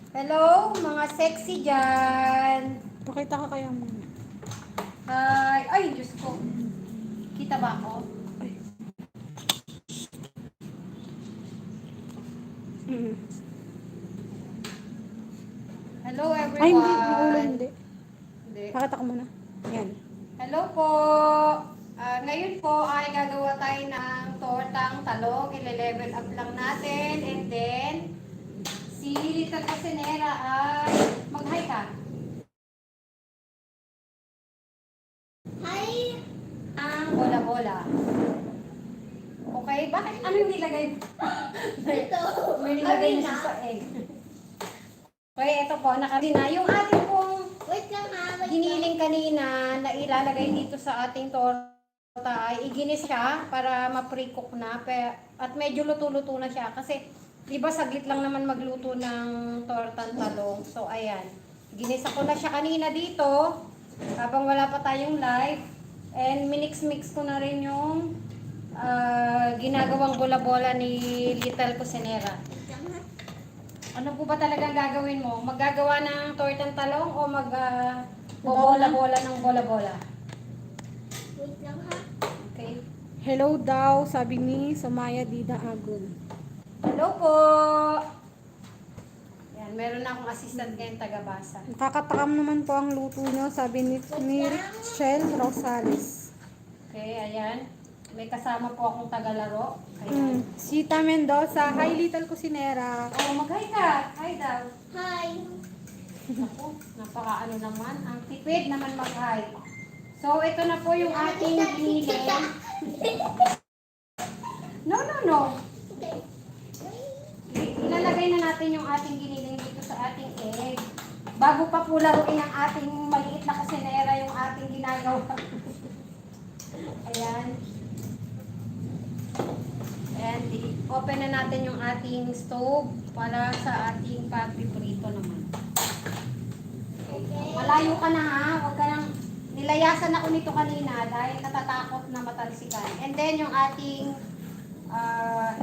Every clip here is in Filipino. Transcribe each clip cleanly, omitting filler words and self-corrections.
Hello, mga sexy dyan. Pakita ka kaya mo. Hi. Ay, Diyos ko. Kita ba ako? Mm. Hello, Ay, hindi. Yung ulo, everyone. hindi. Hindi. Pakita ka muna. Yan. Hello po. Ngayon po ay gagawa tayo ng tortang talong. Ile-level up lang natin. And then, si Little Cocinera ay mag-hi ka. Hi. Ang bola-bola. Okay, bakit? Ano yung nilagay? Ito. May nilagay na siya sa egg. Okay, ito po, nakadina. Yung ating pong giniling kanina na ilalagay dito sa ating torta ay iginis siya para ma-pre-cook na. At medyo luto-luto na siya kasi di ba saglit lang naman magluto ng tortang talong. So, ayan. Ginisa ko na siya kanina dito habang wala pa tayong live. And minix-mix ko na rin yung ginagawang bola-bola ni Little Cocinera. Ano po ba talagang gagawin mo? Maggagawa ng tortang talong o bola-bola ng bola-bola? Wait lang ha. Okay. Hello daw, sabi ni Somaya Dida Agun. Hello po! Yan, meron na akong assistant ngayong taga-basa. Nakakatakam naman po ang luto nyo, sabi ni Richelle Rosales. Okay, ayan. May kasama po akong taga-laro. Ayan. Sita Mendoza, hi Little Cocinera. Oh, mag-hi ka. Hi daw. Hi. Ako, napaka-ano naman. Ang tipid naman mag-hi. So, ito na po yung ating giniling. No. Ilalagay na natin yung ating giniling dito sa ating egg. Bago pa po laruin ang ating maliit na kusinera yung ating ginagawa. Ayan. Ayan, open na natin yung ating stove para sa ating pagpiprito naman. Okay. Malayo ka na ha, huwag ka nang nilayasan ako nito kanina dahil natatakot na matalsikan. And then yung ating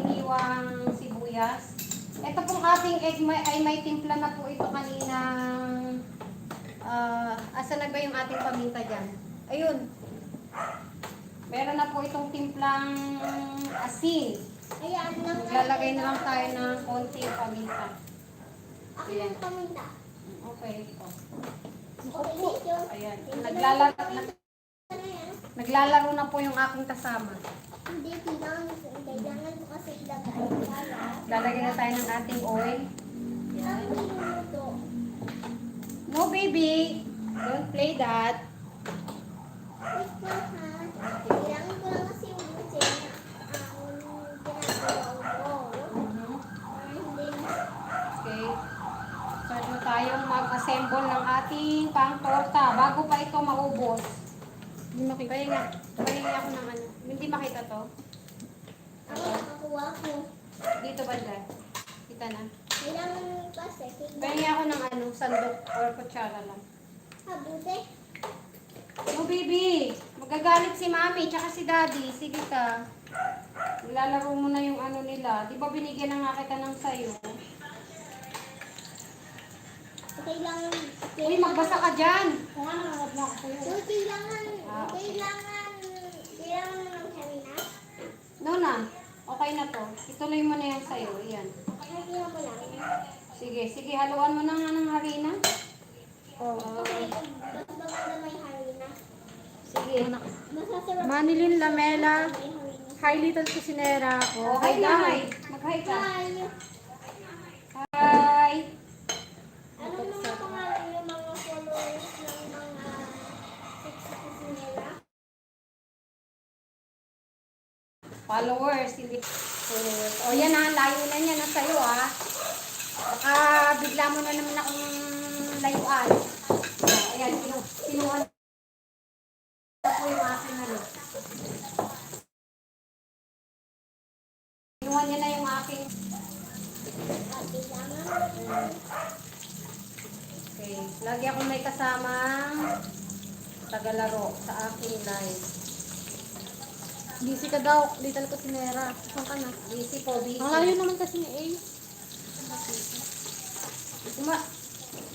iniwang sibuyas. Ito pong ating egg ay may timpla na po ito kaninang asa na ba yung ating paminta dyan? Ayun. Meron na po itong timplang asin. Ayan, maglalagay na lang tayo ng konting paminta. Ayan. Paminta. Okay, ito. Ayan. Naglalaro na po yung aking kasama. Hindi, kailangan mo kasi ilagay. Lalagyan na tayo ng ating oil. Ayan. No, baby. Don't play that. Kailangan ko lang kasi yung butin ginagawa ko. Okay. Start na tayong mag-assemble ng ating pang-torta bago pa ito maubos. Hindi makita. Pahinga ako ng ano. Hindi makita to. Ako nakakuha ko. Dito banda. Kita na. Kailangan kasi. Pahinga ako ng ano, sandok or kutsara lang. Buti. No, baby. Magagalit si mami tsaka si daddy. Sige ka. Ilalaro mo na yung ano nila. Di ba binigyan na nga kita ng sayo? Kailangan. Uy, magbasa ka dyan. Kung ano, nangap na ako sa'yo. So, kailangan mo ng harina. No na. Okay na to. Ituloy mo na yung sayo. Ayan. Harina mo lang. Sige. Haluan mo na nga ng harina. Okay, basta na may harina. Sige. Masasarap. Manilin Lamela, May harina. hi Little Cocinera. Oh, hi na. Mag-hi ka. Hi. Hi. Ano mga pangalan yung mga followers ng mga sexy kusinera? Followers. Hindi followers. O yan ha. Layo na niya na sa'yo ha. Baka bigla mo na naman akong layuan. Ayan. Sinuhan po yung aking ano. Sinuhan niya na yung aking. Okay. Lagi ako may kasamang tagalaro sa aking live. Busy ka daw, Little Cocinera. Saan ka na? Busy po, busy. Ang layo naman kasi ni A.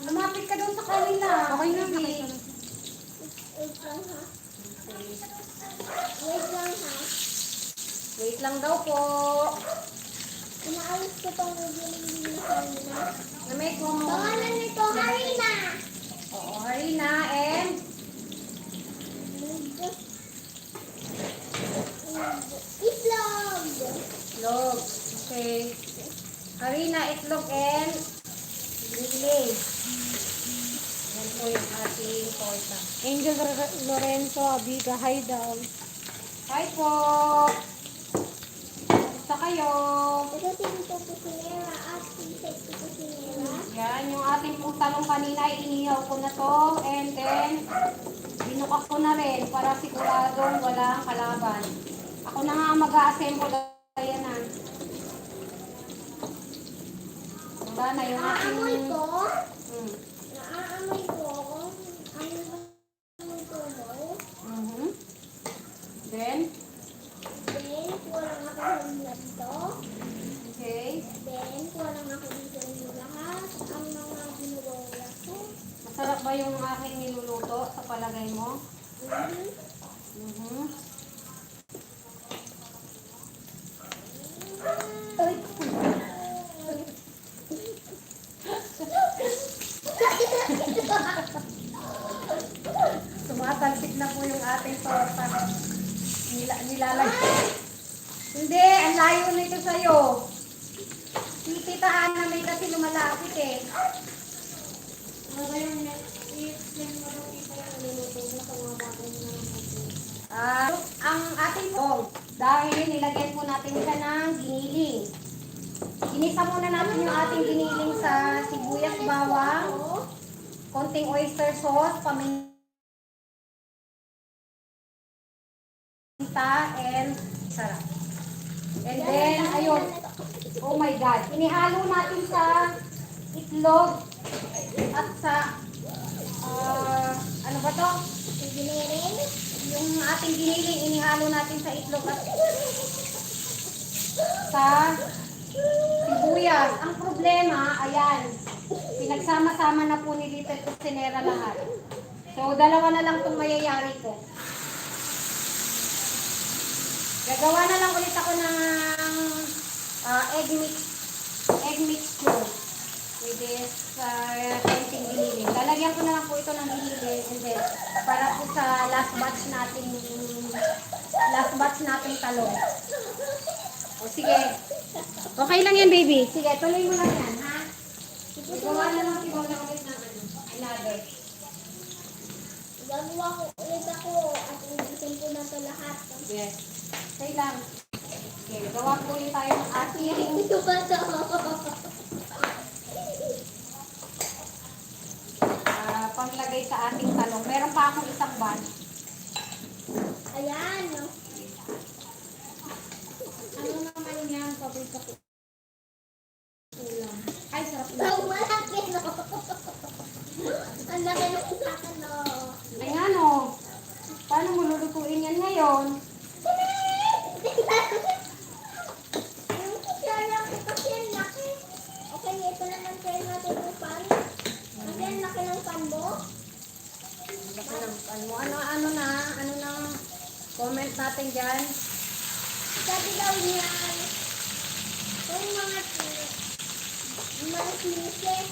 Lumapit ka doon sa kanila. Okay na, baby. Wait lang ha. Wait lang ha. Wait lang daw po. Inaalis ko tong giling na kanina. Na may kung... Pangalan nito, Harina. Oo, Harina and... Itlog. Itlog. Okay. Harina, itlog and... Grilling. Yan po yung ating torta. Angel Lorenzo Abiga, hi daw. Hi po! Basta kayo? Ito tinito kusinera at tinito kusinera. Yan, yung ating pong talong kanina, inihaw ko na to. And then, binukak ko na rin para siguradong walang kalaban. Ako na nga mag-a-assemble. Ayan na. Wala na yung ating... Naaamoy ko. Mm. Naaamoy ko. Ano ba ang tumoy? Mhm. Then, Then, kuha lang ako sa dito. okay. Then, kuha lang ako dito ng lahat. Ang mga binuwala ko. Masarap ba yung aking niluluto sa palagay mo? Mhm. Mhm. Ay. Tumatalsik na po yung ating torta. Nilalagay. Hindi, ang layo nito sa'yo. Tititaan na may kasi lumalapit eh. Ano ba yung i-explain mo lang ito yung niluluto mo sa mga bagay na Ang ating pong, dahil nilagyan po natin siya ng giniling. Ginisa muna natin yung ating giniling sa sibuyas, bawang, konting oyster sauce, paminta, and sarap. And then, ayun, oh my God, inihalo natin sa itlog at sa, ano ba to? Engineering? Yung ating giniling, inihalo natin sa itlog at sa sibuyas. Ang problema, ayan, pinagsama-sama na po ni Little Cusinera lahat. So, dalawa na lang itong mayayari ko. Gagawa na lang ulit ako ng egg mixture with this konting giniling. Lalagyan ko na lang po ito ng giniling and then para po sa last batch nating talong. O sige. Okay lang yan, baby. Sige, tuloy mo lang yan, ha? Gagawa na lang si Mona ulit ng another. Gagawa ko ulit ako at ulitin ko na ito lahat. Yes. Say lang. Okay, gawa po ulit tayo ng ating Ito ba ito? panglagay sa ating talong. Meron pa akong isang batch. Ayan. Ano naman yan? Paborito ko. Ulam. Ay, sarap na. Ang malaki, no? Ang laki ng sakan, no? Ay nga no. Paano mo lulutuin yan ngayon? Yung kutsara ko kasi ang laki. Okay, ito naman kayo natin yung pan. Kasi ang laki ng pan mo. Laki ng ano na comment natin dyan. Sabi daw niya, kung mga sinisip,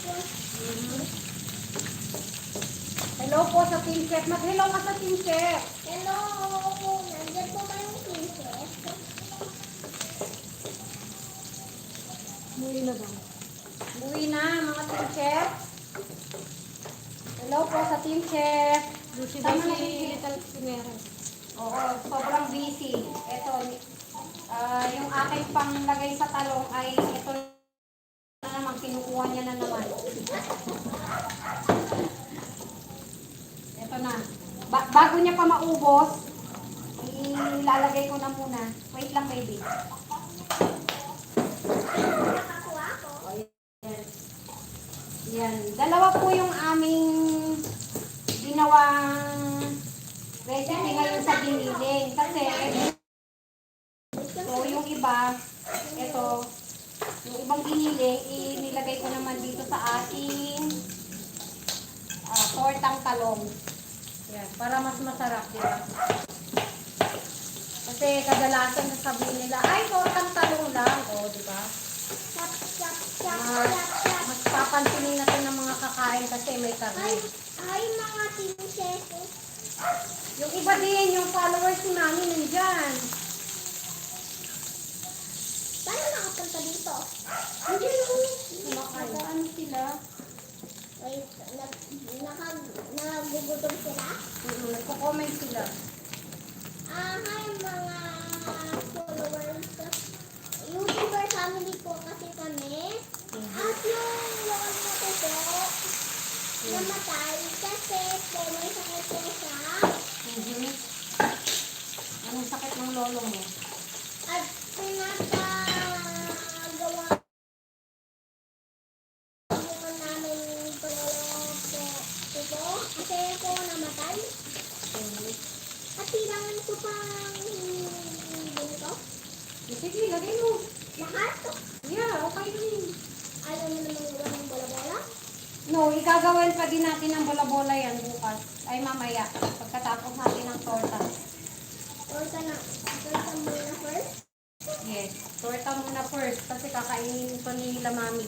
Hello po sa Team Chef. Mag-hello ka sa Team Chef. hello, nandiyan po ba yung sinisip? Muli na ba? Uwi na mga Team Chef. Hello po sa Team Chef. Busy Tama ba na si yun. Little Cusinera? Oo, sobrang busy. Ito, yung aking panglagay sa talong ay ito na naman, kinukuha niya na naman. Ito na. Bago niya pa maubos, ilalagay ko na muna. Wait lang, baby. Nakakuha ko. Yan. Yan. Dalawa po yung aming ginawang recipe ngayon sa giniling. Kasi, so yung iba, ito, yung ibang giniling, inilagay ko naman dito sa ating tortang talong. Yan, para mas masarap, di ba? Kasi kadalasan sasabihin nila, ay, tortang talong lang. O, di ba? Chop, chop, chop, chop, chop. Mas papansinin natin ng mga kakain kasi may karne. Ay, mga tinuseso. Yung iba din, yung followers ni Mami nandyan. Paano nakapunta dito? Hindi naman. Ano sila? Wait, nagugutom sila? Nagko-comment sila. Hi mga followers. YouTuber family po kasi kami. At yung loon mo ko po, namatay kasi po may sakit po siya. Anong sakit ng lolo mo? At pinapagawa po namin tulong po kasi po namatay. At kailangan ko pang ganito. Sige, lagay mo. Lahat. Yeah, okay din. Ayaw mo naman gawa ng bola-bola? No, igagawin pa din natin ng bola-bola yan bukas. Ay mamaya, pagkatapos natin ng torta. Torta muna first. Yes, torta muna first kasi kakainin ito nila Mami.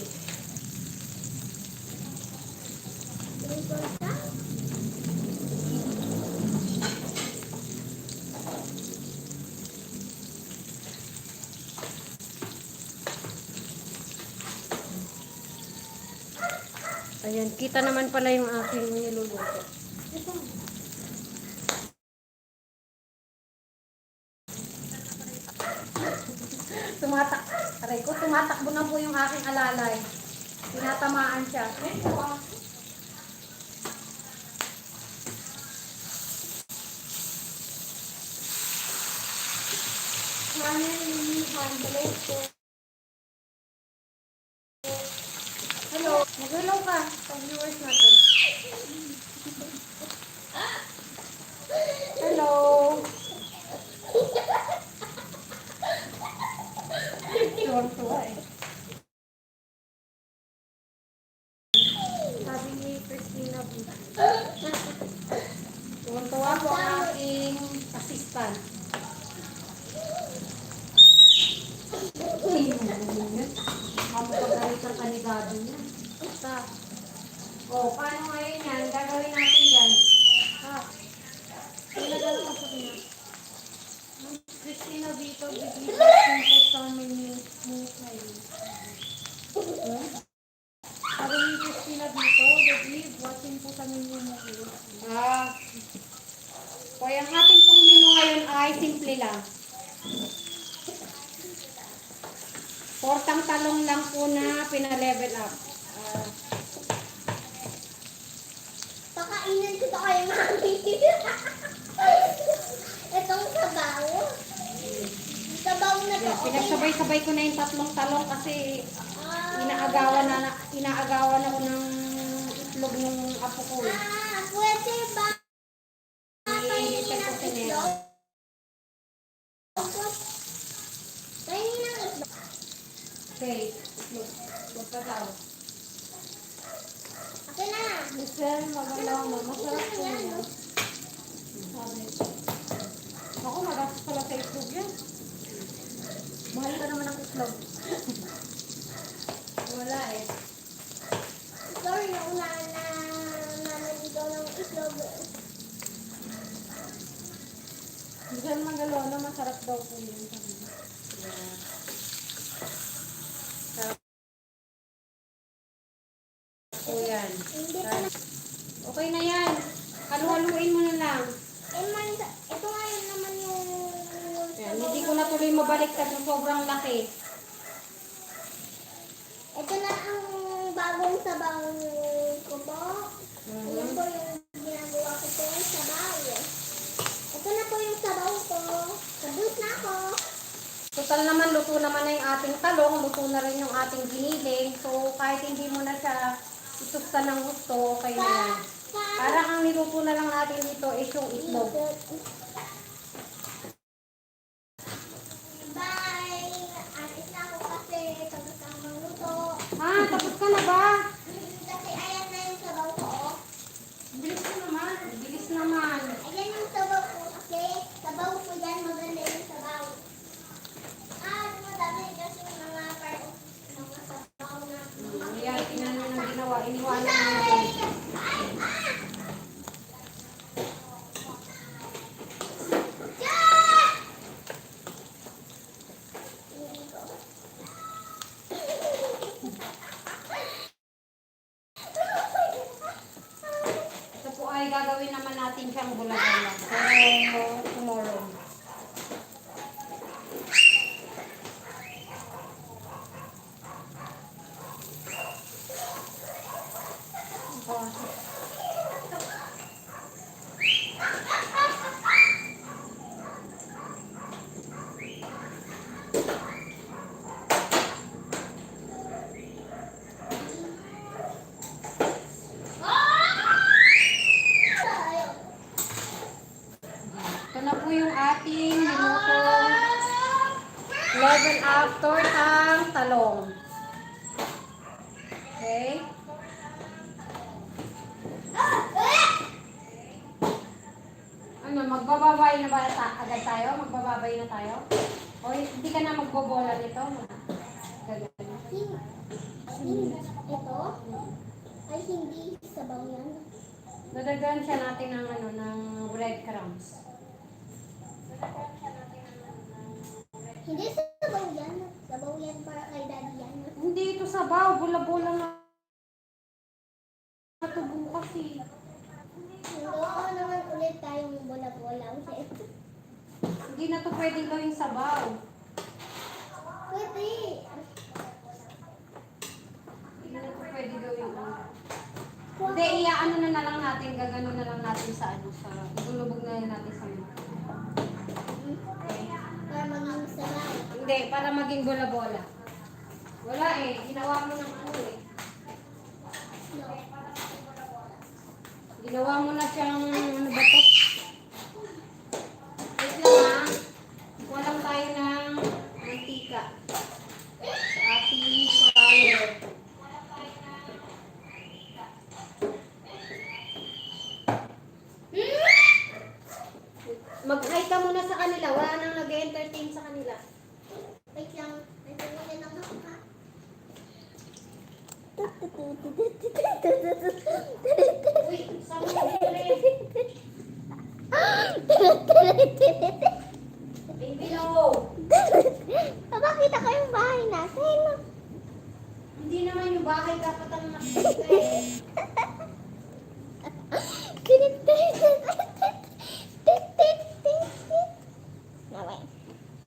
Yung torta. Ayan, kita naman pala yung aking niluluto. Tumatakbo na po yung aking alalay. Tinatamaan siya. Hello, mag-hello ka sa viewers natin. Hello. Tuwang-tuwa eh. Sabi ni Christina B. Tuwang-tuwa po ang aking assistant. Mamapagalit ang kanigado niya. Basta. O, paano ngayon yan? Gagawin natin yan. Ha? Ilagay ko sa kanya. Christina Vito, bigyan ko sa amin yung mukay. Sabi ni Christina Vito, bigyan watching po sa menu mo. Kaya ang ating pong menu ngayon ay simple lang. Tortang talong lang po na pina-level up. Pakainin ko to kay Mami. Itong sabaw. Sabaw na to. Yeah, pinagsabay-sabay ko na yung tatlong talong kasi inaagawan ako ng itlog ng apo ko. Pwede ba? Iinitin ko sinero. Kainin ng itlog. Okay, itlog. Itlog ka daw. Akin na. Michelle, maganda mo. Masarap po yan. Sabi. Ako, magastos pala sa itlog yan. Mahal ka naman ang itlog. Wala eh. Sorry, naunahan na namin ikaw ng itlog. Michelle Magalona, masarap daw po yun. Yeah. Sarap po yan. Hindi pa na. Okay na yan. Halu-haluin mo na lang. Ito ngayon naman yung Yan, hindi ko na tuloy mabaliktad ng sobrang laki. ito na ang bagong sabaw ko po. Ayan po yung ginagawa ko po, sabaw. Ito na po yung sabaw ko. Sabut na ako. Total naman, luto naman na yung ating talong, luto na rin yung ating giniling. So, kahit hindi mo na siya itusta ng gusto, okay na yan. Parang ang niluto na lang natin dito is yung itlog. Bye! Alis na ako kasi tapos ang magluto. Ah, tapos ka na ba? iniwanan natin. Ito po ay gagawin naman natin siyang bula-bula. Pero tomorrow. Ito na po yung ating linutong level up tortang talong. Okay? Ano, magbababay na ba agad tayo? Magbababay na tayo? O hindi ka na magbobola nito? Ito ay hindi sabaw yan. Dadagdagan siya natin ng ano, ng breadcrumbs. Hindi sabaw yan. Sabaw yan para kay daddy yan. Hindi ito sabaw, bula-bula na tubo kasi. Oo naman ulit tayong bola-bola ulit. Hindi na to pwedeng gawing sabaw. Pwede. Hindi na to pwedeng gawing Hindi, iaano na lang natin, gagano na lang natin sa ano, sa ilulubog na lang natin sa ano. Para maging sabaw. Hindi, para maging bola-bola. Wala eh, ginawa mo ng ano eh. No. Ginawa mo na siyang ano ba to? Wait lang ha. Walang tayo ng mantika. Sa ating fryer. Mag-hi ka muna sa kanila. Wala nang nag-entertain sa kanila. Wait lang. Wait lang ako ha. Uy, saan mo rin? Baby no! Papakita ko yung bahay natin. Hindi naman yung bahay dapat ang nakikita eh.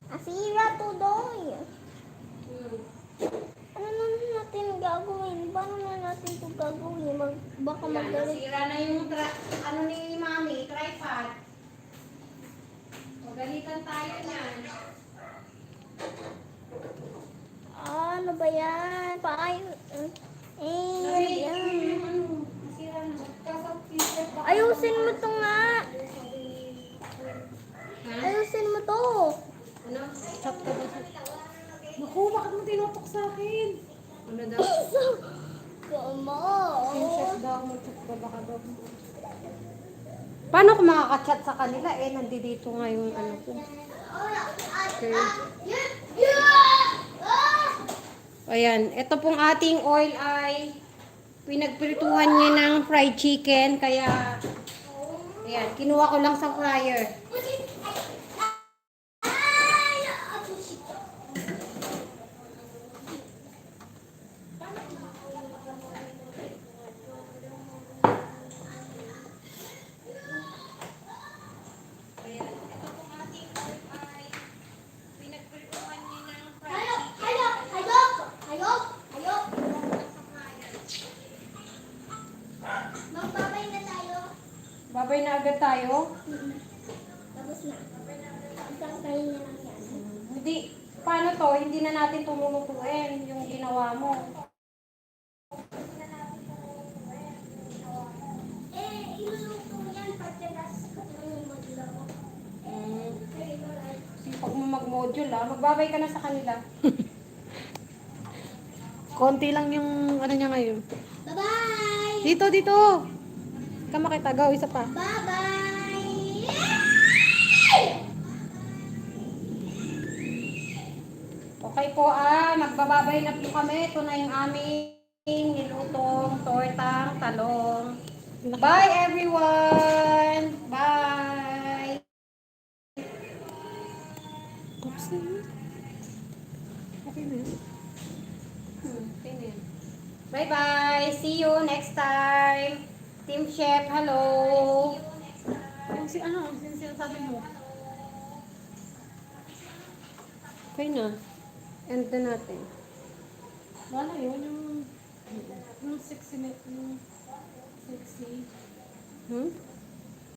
Asira to doy. Hmm. Ano naman natin gagawin? Paano na natin ito gagawin? Baka Yan, magalit. nasira na yung ano ni Mami, tripod. Magalitan tayo niyan. Ano ba yan? Yan. Nasira na. Magkasap-isip ba? Ayusin mo to nga. Ha? Ayusin mo to. Ano? Chat ka ba? Naku, bakit mo tinutok sa akin? Ano daw? Kamo. Screenshot daw, mag-chat ka baka daw. Paano ko makaka-chat sa kanila? Eh, nandito nga yung ano ko. Okay. Ayan, ito pong ating oil ay pinagprituhan niya ng fried chicken. Kaya, ayan, kinuha ko lang sa fryer. Ayan, ito pong ating oil ay pinagprituhan niya ng fried Magbabay na tayo. Babay na agad tayo. Tapos na. Isang kain na lang yan. Hindi, paano to? Hindi na natin tumulutuin yung ginawa mo. Iluluto mo yan pagkatas ka yung maglaw. Sipag mo mag-module magbabay ka na sa kanila. Konti lang yung ano niya ngayon. Bye-bye! Dito. Ka makita. Go, isa pa. Bye-bye! Okay po magbababay na po kami. Ito na yung aming nilutong tortang talong. Bye everyone! Bye! Oops. Okay na yun. Bye-bye! See you next time! Team Chef, hello! Yung sinasabi mo? Okay na. End na natin. Wala yun, yung sexy, yung sexy. Hmm?